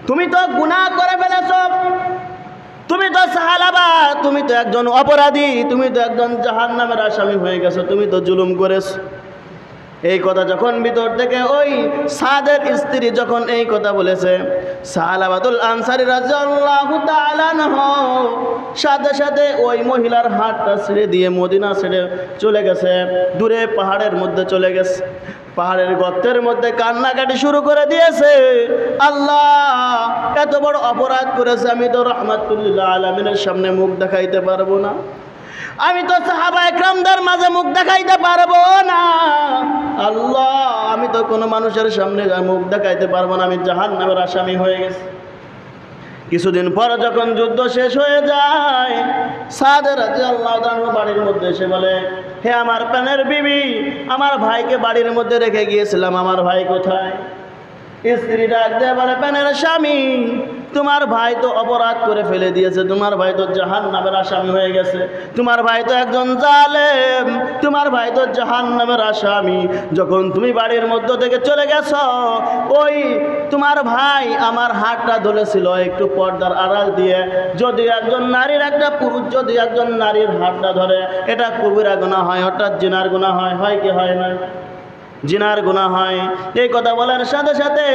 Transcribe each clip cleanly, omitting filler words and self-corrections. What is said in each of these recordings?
তুমি তো গুনাহ করে ফেলেছো, তুমি তো সাহালাবা, তুমি তো একজন অপরাধী, তুমি তো একজন জাহান্নামের আসামি হয়ে গেছো, তুমি তো জুলুম করেছো। এই কথা যখন ভিতর থেকে ওই সাদের স্ত্রী যখন এই কথা বলেছে, সাহালাবাতুল আনসারী রাদিয়াল্লাহু তাআলা আনহু সাথে সাথে ওই মহিলার হাতটা ছেড়ে দিয়ে মদিনা ছেড়ে চলে গেছে, দূরে পাহাড়ের মধ্যে চলে গেছে। পাহাড়ের গর্তের মধ্যে কান্নাকাটি শুরু করে দিয়েছে, আল্লাহ এত বড় অপরাধ করেছে, আমি তো রাহমাতুল লিল আলামিনের সামনে মুখ দেখাইতে পারবো না, আমি তো সাহাবা একরামদের মাঝে মুখ দেখাইতে পারবো না, আল্লাহ আমি তো কোনো মানুষের সামনে মুখ দেখাইতে পারবো না, আমি জাহান্নামের আসামি হয়ে গেছি। কিছুদিন পর যখন যুদ্ধ শেষ হয়ে যায়, সাদ রাদিয়াল্লাহু তাআলা বাড়ির মধ্যে এসে বলে, হে আমার প্রাণের বিবি, আমার ভাইকে বাড়ির মধ্যে রেখে গিয়েছিলাম, আমার ভাই কোথায়? স্ত্রী ডাক দিয়ে বলে, প্রাণের স্বামী, তোমার ভাই তো অপরাধ করে ফেলে দিয়েছে, তোমার ভাই তো জাহান্নামের আসামি হয়ে গেছে, তোমার ভাই তো একজন জালেম, তোমার ভাই তো জাহান্নামের আসামি। যখন তুমি বাড়ির মধ্য থেকে চলে গেছো, ওই তোমার ভাই আমার হাতটা ধরেছিল একটু পর্দার আড়াল দিয়ে। যদি একজন নারীর, একটা পুরুষ যদি একজন নারীর হাতটা ধরে, এটা কবিরা গুনাহ হয়, অর্থাৎ জিনার গুনাহ হয়, হয় কি হয় না? জিনার গুনাহ হয়। এই কথা বলার সাথে সাথে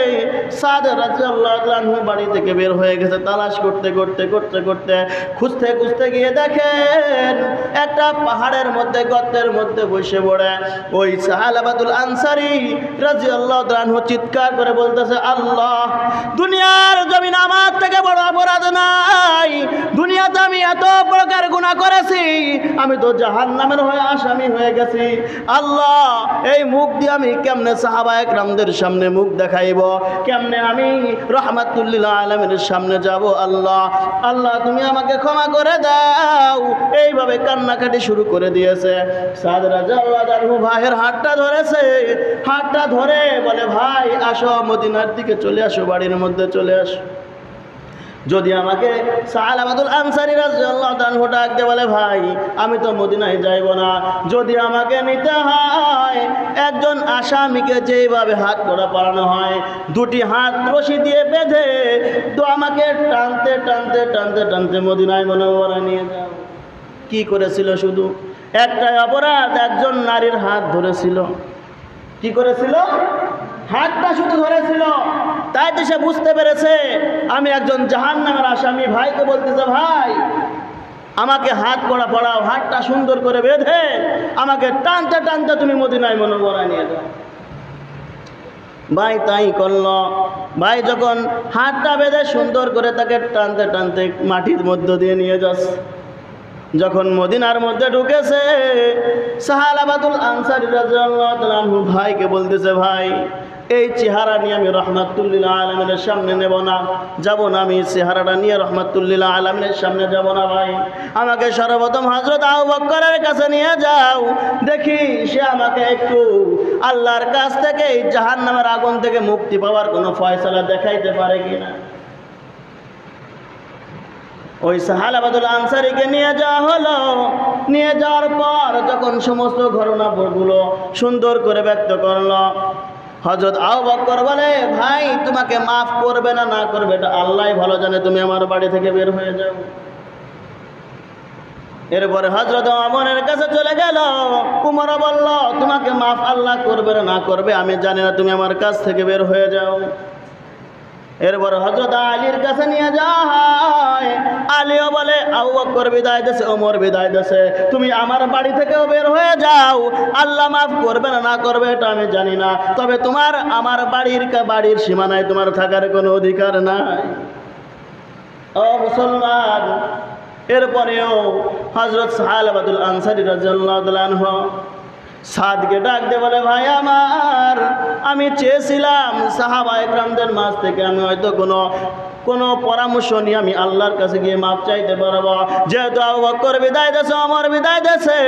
সাদ রাদিয়াল্লাহু আনহু বাড়ি থেকে বের হয়ে গেছে, তালাশ করতে করতে করতে করতে খুঁজতে খুঁজতে গিয়ে দেখেন একটা পাহাড়ের মধ্যে গর্তের মধ্যে বসে পড়ে ওই সাহালাবাতুল আনসারী রাদিয়াল্লাহু আনহু চিৎকার করে বলতেছে, আল্লাহ দুনিয়ার জমিন আমার থেকে বড় অপরাধ নাই, দুনিয়াতে আমি এত প্রকার গুনাহ করেছি, আমি তো জাহান্নামের হয়ে আসামি হয়ে গেছি, আল্লাহ এই মুখ দিয়ে আমি কেমনে সাহাবা একরামদের সামনে মুখ দেখাইব, কেমনে আমি রাহমাতুল লিল আলামিনের সামনে যাব, আল্লাহ আল্লাহ তুমি আমাকে ক্ষমা করে দাও। এইভাবে কান্নাকাটি শুরু করে দিয়েছে। সাদ রাদিয়াল্লাহু আনহু ভাইয়ের হাতটা ধরেছে, হাতটা ধরে বলে, ভাই আসো, মদিনার দিকে চলে আসো, বাড়ির মধ্যে চলে আসো। যদি আমাকে সাহালাবাতুল আনসারী রাদিয়াল্লাহু আনহু ডাক দিয়ে বলে, ভাই আমি তো মদিনায় যাইব না, যদি আমাকে নিতে হয় একজন আসামিকে যেভাবে হাত করা পরানো হয়, দুটি হাত রশি দিয়ে বেঁধে তো আমাকে টানতে টানতে টানতে টানতে মদিনায় মুনাওয়ারা নিয়ে যাও। কি করেছিল? শুধু একটাই অপরাধ, একজন নারীর হাত ধরেছিল। কি করেছিল? হাতটা শুধু ধরেছিল। তাই তো সে বুঝতে পেরেছে আমি একজন জাহান্নামের আসামি। ভাইকে বলতেছে, ভাই আমাকে হাত করা পড়াও, হাতটা সুন্দর করে বেঁধে আমাকে টানতে টানতে তুমি মদিনায় মুনাওয়ারা নিয়ে যাও। ভাই তাই করল। ভাই যখন হাতটা বেঁধে সুন্দর করে তাকে টানতে টানতে মাটির মধ্য দিয়ে নিয়ে যাচ্ছে, যখন মদিনার মধ্যে ঢুকেছে, সাহালাবাতুল আনসারী রাদিয়াল্লাহু তাআলা আনহু ভাইকে বলতেছে, ভাই এই চেহারা নিয়ে আমি রাহমাতুল লিল আলামিনের সামনে নেব না, যাব না, আমি চেহারাটা নিয়ে রাহমাতুল লিল আলামিনের সামনে যাব না। ভাই আমাকে সর্বপ্রথম হযরত আবু বকরের কাছে নিয়ে যাও, দেখি সে আমাকে একটু আল্লাহর কাছ থেকে এই জাহান্নামের আগুন থেকে মুক্তি পাওয়ার কোনো ফয়সালা দেখাইতে পারে কিনা। ওই সাহালাবাতুল আনসারীকে নিয়ে যাওয়া হলো। নিয়ে যাওয়ার পর যখন সমস্ত ঘটনাগুলো সুন্দর করে ব্যক্ত করলো, হযরত আবু বকর বলে, ভাই তোমাকে মাফ করবে না না করবে এটা আল্লাহই ভালো জানে, তুমি আমার বাড়ি থেকে বের হয়ে যাও। এরপরে হযরত ওমরের কাছে চলে গেল। ওমর বলল, তোমাকে মাফ আল্লাহ করবে না না করবে আমি জানি না, তুমি আমার কাছ থেকে বের হয়ে যাও। এরপর হযরত আলীর কাছে নিয়ে যাওয়া হয়। আলীও বলে, আবু বকর বিদায় দেছে, ওমর বিদায় দেছে, তুমি আমার বাড়ি থেকেও বের হয়ে যাও, আল্লাহ মাফ করবে না না করবে এটা আমি জানি না, তবে তোমার আমার বাড়ির সীমানায় তোমার থাকার কোনো অধিকার নাই। ও মুসলমান, এরপরেও হযরত সাহালাবাতুল আনসারী রাদিয়াল্লাহু তাআলা আনহু সাদকে ডাক দিয়ে বলে, ভাই আমার, আমি চেয়েছিলাম সাহাবা একরামদের মাঝ থেকে আমি হয়তো কোনো পরামর্শ নিয়ে আমি আল্লাহর কাছে গিয়ে মাপ চাইতে পারবো। যেহেতু আবু বকর বিদায় দেছে, ওমর বিদায় দেছে,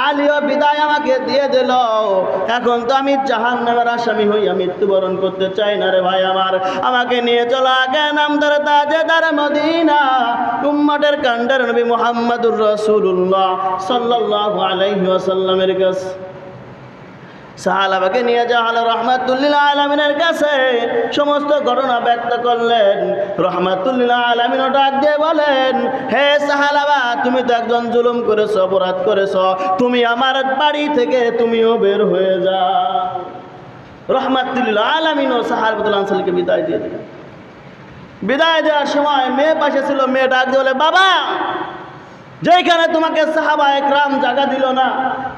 আলীও বিদায় আমাকে দিয়ে দিল, এখন তো আমি জাহান্নামের আসামি হইয়া মৃত্যুবরণ করতে চাই না রে ভাই আমার, আমাকে নিয়ে চলো আগে নামদার তাজেদার মদিনা, উম্মতের কান্ডার নবী মুহাম্মদুর রাসূলুল্লাহ সাল্লাল্লাহু আলাইহি ওয়াসাল্লামের কাছে। সাহাবাকে নিয়ে যাওয়া হলো রহমাতুল্লিল আলামিনের কাছে, সমস্ত ঘটনা ব্যক্ত করলেন। রহমাতুল্লিল আলামিনও ডাক দিয়ে বলেন, হে সাহাবা, তুমি তো একজন জুলুম করেছো, অপরাধ করেছো, তুমি আমার বাড়ি থেকে তুমিও বের হয়ে যাও। রহমাতুল্লিল আলামিনও সাহাবাতুল আনসারকে বিদায় দিয়ে দিলেন। বিদায় দেওয়ার সময় মেয়ে পাশে ছিল, মেয়ে ডাক দিয়ে বলে, বাবা, যেখানে তোমাকে সাহাবা একরাম জায়গা দিল না,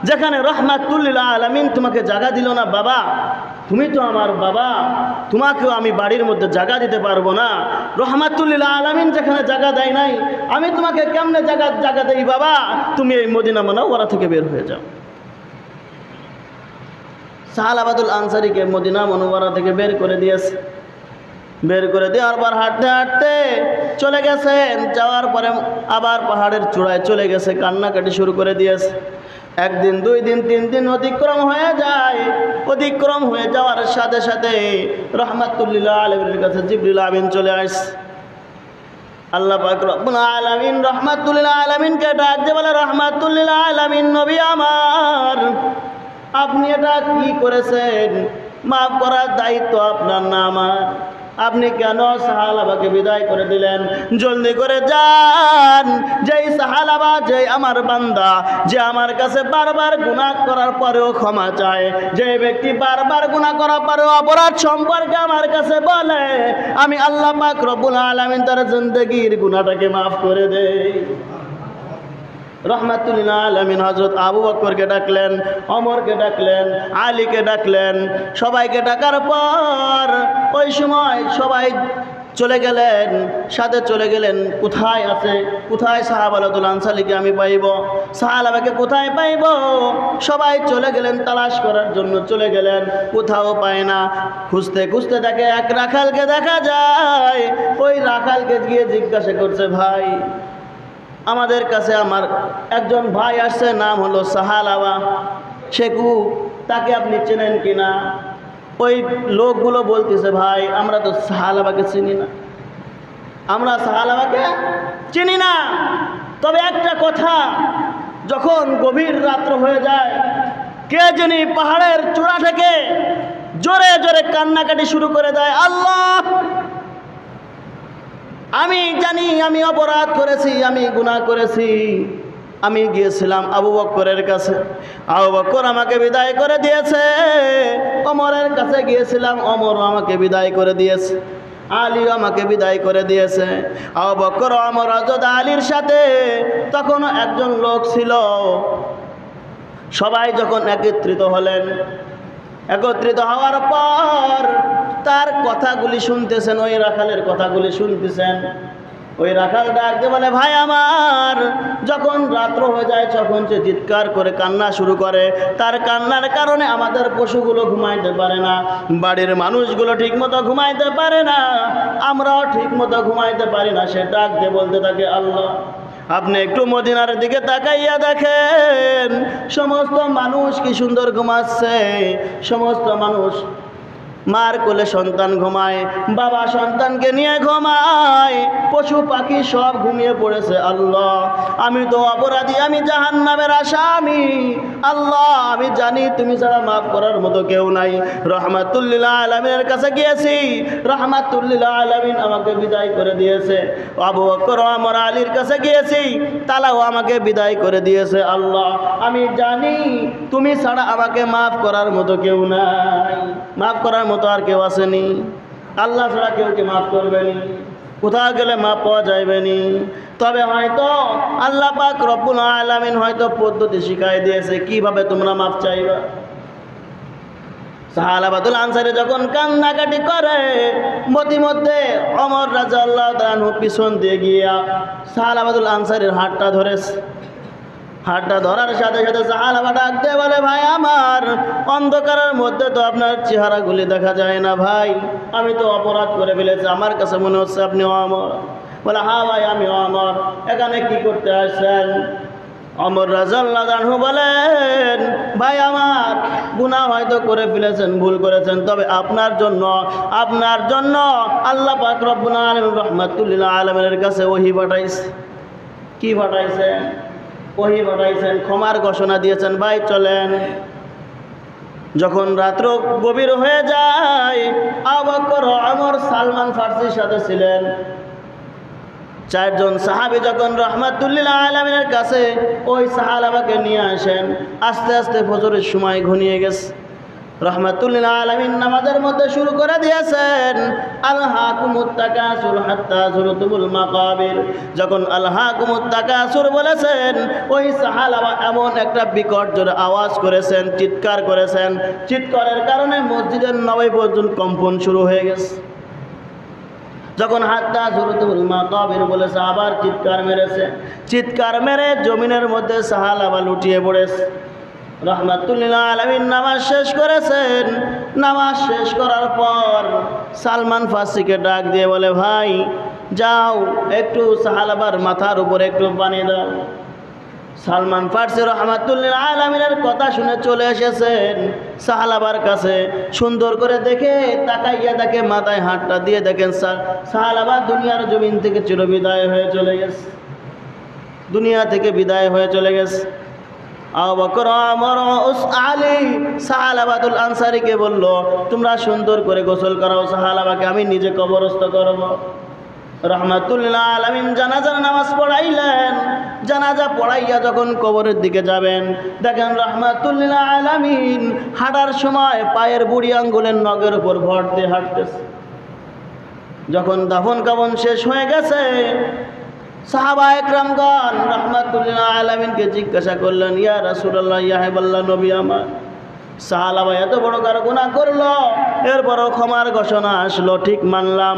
যেখানে রহমাতুল্লিল আলামিন তোমাকে জায়গা দিল না, বাবা, তুমি তো আমার বাবা, তোমাকেও আমি বাড়ির মধ্যে জায়গা দিতে পারবো না। রহমাতুল্লিল আলামিন যেখানে জায়গা দেয় নাই, আমি তোমাকে কেমনে জায়গা দেই বাবা? তুমি এই মদিনা মুনাওয়ারা থেকে বের হয়ে যাও। সাহাবাতুল আনসারীকে মদিনা মুনাওয়ারা থেকে বের করে দিয়েছে। বের করে দেওয়ার পর হাঁটতে হাঁটতে চলে গেছেন। যাওয়ার পরে আবার পাহাড়ের চূড়ায় চলে গেছে, কান্নাকাটি শুরু করে দিয়েছে। একদিন, 2 দিন, 3 দিন অতিক্রম হয়ে যায়। অতিক্রম হয়ে যাওয়ার সাথে সাথে রহমাতুল্লিল আলামিনের কাছে জিবরিল আমিন চলে আসে। আল্লাহ পাক রব্বুল আলামিন রহমাতুল্লিল আলামিনকে ডাক দিয়ে বলে, রহমাতুল্লিল আলামিন নবী আমার, আপনি এটা কি করেছেন? মাফ করার দায়িত্ব আপনার না আমার। আপনি কেন সাহাবাকে বিদায় করে দিলেন? জলদি করে যান। যেই সাহাবা, যে আমার বান্দা, যে আমার কাছে বারবার গুনাহ করার পরেও ক্ষমা চায়, যে ব্যক্তি বারবার গুনাহ করার পরেও অপরাধ সম্পর্কে আমার কাছে বলে, আমি আল্লাহ পাক রব্বুল আলামিন তার জিন্দেগির গুনাহটাকে মাফ করে দেই। রহমাতুল্লিল আলামিন হযরত আবু বকরকে ডাকলেন, ওমরকে ডাকলেন, আলীকে ডাকলেন। সবাইকে ডাকার পর ওই সময় সবাই চলে গেলেন, সাথে চলে গেলেন। কোথায় আছে, কোথায় সাহাবাতুল আনসারীকে আমি পাইব, সাহাবাকে কোথায় পাইব? সবাই চলে গেলেন, তালাশ করার জন্য চলে গেলেন, কোথাও পায় না। খুঁজতে খুঁজতে দেখে এক রাখালকে দেখা যায়। ওই রাখালকে গিয়ে জিজ্ঞাসা করছে, ভাই, আমাদের কাছে আমার একজন ভাই আসছে, নাম হলো সাহালাবা শেখু, তাকে আপনি চেনেন কিনা? ওই লোকগুলো বলতেছে, ভাই, আমরা তো সাহালাবাকে চিনি না, আমরা সাহালাবাকে চিনি না। তবে একটা কথা, যখন গভীর রাত্র হয়ে যায়, কে জানি পাহাড়ের চূড়া থেকে জোরে জোরে কান্নাকাটি শুরু করে দেয়, আল্লাহ, আমি জানি আমি অপরাধ করেছি, আমি গুনাহ করেছি। আমি গিয়েছিলাম আবু বকরের কাছে, আবু বকর আমাকে বিদায় করে দিয়েছে। ওমরের কাছে গিয়েছিলাম, ওমরও আমাকে বিদায় করে দিয়েছে। আলীও আমাকে বিদায় করে দিয়েছে। আবু বকর, ওমর, হযরত আলীর সাথে তখনও একজন লোক ছিল। সবাই যখন একত্রিত হলেন, একত্রিত হওয়ার পর তার কথাগুলি শুনতেছেন, ওই রাখালের কথাগুলি শুনতেছেন। ওই রাখাল ডাকতে বলে, ভাই আমার, যখন রাত্র হয়ে যায় তখন সে চিৎকার করে কান্না শুরু করে। তার কান্নার কারণে আমাদের পশুগুলো ঘুমাইতে পারে না, বাড়ির মানুষগুলো ঠিকমতো ঘুমাইতে পারে না, আমরাও ঠিকমতো ঘুমাইতে পারি না। সে ডাকতে বলতে থাকে, আল্লাহ, আপনি একটু মদিনার দিকে তাকাইয়া দেখেন, সমস্ত মানুষ কি সুন্দর ঘুমাচ্ছে। সমস্ত মানুষ, মার কোলে সন্তান ঘুমায়, বাবা সন্তানকে নিয়ে ঘুমায়, পশু পাখি সব ঘুমিয়ে পড়েছে। আল্লাহ, আমি তো অপরাধী, আমি জাহান্নামের আসামি। আল্লাহ, আমি জানি তুমি ছাড়া মাফ করার মতো কেউ নাই। রহমাতুল্লিল আলামিনের কাছে গিয়েছি, রহমাতুল্লিল আলামিন আমাকে বিদায় করে দিয়েছে। আবু বকর, ওমর, আলীর কাছে গিয়েছি, তারাও আমাকে বিদায় করে দিয়েছে। আল্লাহ, আমি জানি তুমি ছাড়া আমাকে মাফ করার মতো কেউ নাই, মাফ করার মতো আর কেউ আসেনি। আল্লাহ ছাড়া কেউ কি মাফ করবেনি? কোথাও গেলে মাফ পাওয়া যাইবেনি। তবে হয়তো আল্লাহ পাক রব্বুল আলামিন হয়তো পদ্ধতি শিখাই দিয়েছে কিভাবে তোমরা মাফ চাইবা। সাহাবাতুল আনসারী যখন কান্নাকাটি করে, মধ্যে ওমর রাদিয়াল্লাহু তাআলা আনহু পিছন দিয়ে গিয়া সাহাবাতুল আনসারীর হাতটা ধরেছে। হাতটা ধরার সাথে সাথে সাহাবা ডাকতে বলে, ভাই আমার, অন্ধকারের মধ্যে তো আপনার চেহারাগুলি দেখা যায় না ভাই, আমি তো অপরাধ করে ফেলেছি, আমার কাছে মনে হচ্ছে আপনি ওমর। বলে, হ্যাঁ ভাই, আমি ওমর, এখানে কি করতে আসছেন? ওমর রাদিয়াল্লাহু আনহু বলেন, ভাই আমার, গুনাহ হয়তো করে ফেলেছেন, ভুল করেছেন, তবে আপনার জন্য আল্লাহ পাক রব্বুল আলামিন রহমাতুল্লিল আলামিনের কাছে ওহী পাঠাইছে। কি পাঠাইছেন? ওহী পাঠাইছেন, ক্ষমার ঘোষণা দিয়েছেন। ভাই চলেন। যখন রাত্র গভীর হয়ে যায়, আবু বকর, ওমর, সালমান ফার্সির সাথে ছিলেন। চারজন সাহাবী যখন রাহমাতুল্লিল আলামিনের কাছে ওই সাহাবাকে নিয়ে আসেন, আস্তে আস্তে ফজরের সময় ঘনিয়ে গেছে। রাহমাতুল্লিল আলামিন নামাজের মধ্যে শুরু করে দিয়েছেন, আলহাকুমুত তাকাসুর হাত্তা যুরতুমুল মাকাবির। যখন আলহাকুমুত তাকাসুর বলেছেন, ওই সাহাবা এমন একটা বিকট জোরে আওয়াজ করেছেন, চিৎকার করেছেন, চিৎকারের কারণে মসজিদের নববী পর্যন্ত কম্পন শুরু হয়ে গেছে। যখন হাত্তা যুরতুমুল মাকাবির বলেছে, আবার চিৎকার মেরেছে, চিৎকার মেরে জমিনের মধ্যে সাহাবা লুটিয়ে পড়েছে। রাহমাতুল্লিল আলামিন নামাজ শেষ করেছেন। নামাজ শেষ করার পর সালমান ফার্সিকে ডাক দিয়ে বলে, ভাই যাও একটু সাহাবার মাথার উপরে একটু পানি দাও। সালমান ফার্সি রাহমাতুল্লিল আলামিনের কথা শুনে চলে এসেছেন সাহাবার কাছে। সুন্দর করে দেখে তাকাইয়া দেখে, মাথায় হাতটা দিয়ে দেখেন সাহাবা দুনিয়ার জমিন থেকে চিরবিদায় হয়ে চলে গেছে, দুনিয়া থেকে বিদায় হয়ে চলে গেছে। আবু বকর, ওমর, আলী সাহাবাতুল আনসারীকে বলল, তোমরা সুন্দর করে গোসল করাও সাহাবাকে, আমি নিজে কবরস্থ করব। রাহমাতুল্লিল আলামিন জানাজার নামাজ পড়াইলেন। জানাজা পড়াইয়া যখন কবরের দিকে যাবেন, দেখেন রাহমাতুল্লিল আলামিন হাঁটার সময় পায়ের বুড়ি আঙ্গুলের নখের উপর ভর দিয়ে হাঁটতেছে। যখন দাফন কাফন শেষ হয়ে গেছে, সাহাবা একরামগণ রাহমাতুল্লিল আলামিনকে জিজ্ঞাসা করলেন, ইয়া রাসূলুল্লাহ, ইয়া হাবিবাল্লাহ, নবী আমার, সাহাবা এত বড় কার গুনাহ করলো, এরপরও ক্ষমার ঘোষণা আসলো, ঠিক মানলাম,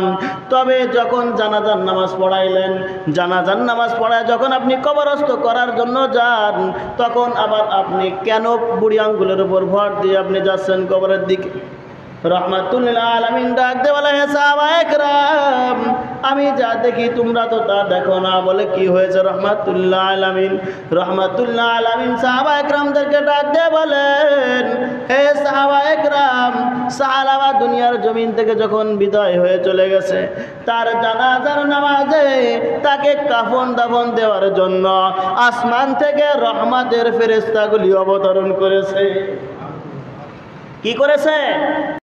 তবে যখন জানাজার নামাজ পড়াইলেন, জানাজার নামাজ পড়ায় যখন আপনি কবরস্থ করার জন্য যান, তখন আবার আপনি কেন বুড়ি আঙ্গুলের উপর ভর দিয়ে আপনি যাচ্ছেন কবরের দিকে? রাহমাতুল্লিল আলামিন ডাক দিয়ে বলে, হে সাহাবা একরাম, আমি যা দেখি তোমরা তো তা দেখো না। বলে, কি হয়েছে রাহমাতুল্লিল আলামিন সাহাবা একরামদেরকে ডাক দিয়ে বলেন, হে সাহাবা একরাম, সাহাবা দুনিয়ার জমিন থেকে যখন বিদায় হয়ে চলে গেছে, তার জানাজার নামাজে তাকে কাফন দাফন দেওয়ার জন্য আসমান থেকে রহমতের ফেরেশতাগুলি অবতরণ করেছে। কি করেছে?